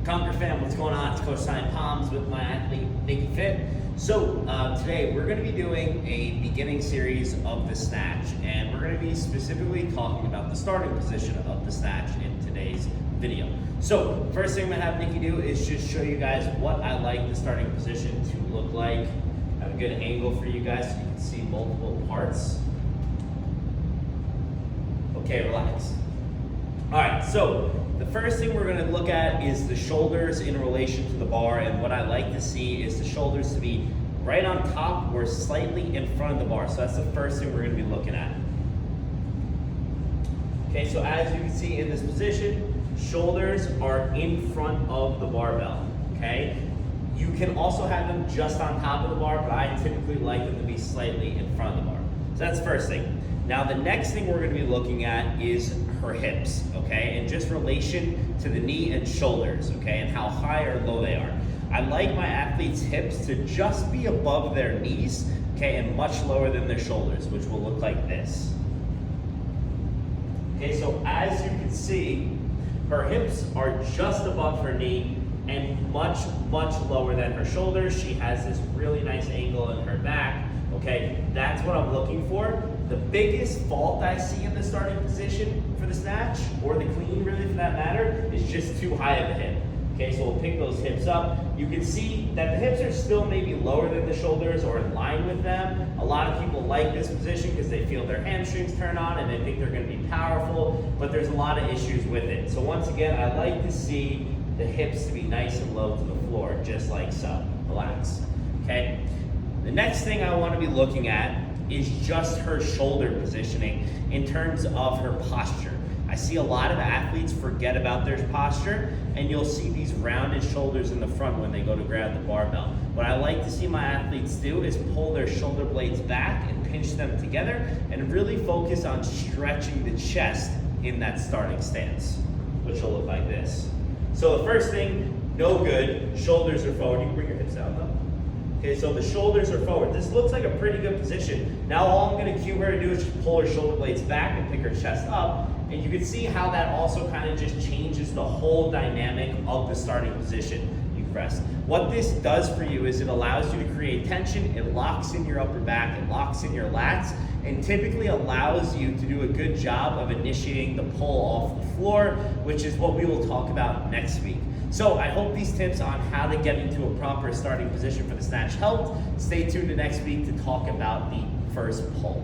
Conquer fam, what's going on? It's Coach Sign Palms with my athlete, Nikki Fit. So today we're going to be doing a beginning series of the snatch, and we're going to be specifically talking about the starting position of the snatch in today's video. So first thing I'm going to have Nikki do is just show you guys what I like the starting position to look like. I have a good angle for you guys so you can see multiple parts. Okay, relax. All right, so the first thing we're going to look at is the shoulders in relation to the bar, and what I like to see is the shoulders to be right on top or slightly in front of the bar. So that's the first thing we're going to be looking at. Okay, so as you can see in this position, shoulders are in front of the barbell, okay? You can also have them just on top of the bar, but I typically like them to be slightly in front of the bar. So that's the first thing. Now the next thing we're going to be looking at is her hips, okay, and just relation to the knee and shoulders, okay, and how high or low they are. I like my athletes' hips to just be above their knees, okay, and much lower than their shoulders, which will look like this. Okay, so as you can see, her hips are just above her knee and much lower than her shoulders. She has this really nice angle in her back. Okay, that's what I'm looking for. The biggest fault I see in the starting position for the snatch, or the clean really for that matter, is just too high of a hip. Okay, so we'll pick those hips up. You can see that the hips are still maybe lower than the shoulders or in line with them. A lot of people like this position because they feel their hamstrings turn on and they think they're going to be powerful, but there's a lot of issues with it. So once again, I like to see the hips to be nice and low to the floor, just like so. Relax, okay? The next thing I want to be looking at is just her shoulder positioning in terms of her posture. I see a lot of athletes forget about their posture, and you'll see these rounded shoulders in the front when they go to grab the barbell. What I like to see my athletes do is pull their shoulder blades back and pinch them together and really focus on stretching the chest in that starting stance, which will look like this. So the first thing, no good, shoulders are forward. You can bring your hips out though. Okay, so the shoulders are forward. This looks like a pretty good position. Now all I'm gonna cue her to do is just pull her shoulder blades back and pick her chest up. And you can see how that also kind of just changes the whole dynamic of the starting position. You can rest. What this does for you is it allows you to create tension, it locks in your upper back, it locks in your lats, and typically allows you to do a good job of initiating the pull off the floor, which is what we will talk about next week. So I hope these tips on how to get into a proper starting position for the snatch helped. Stay tuned to next week to talk about the first pull.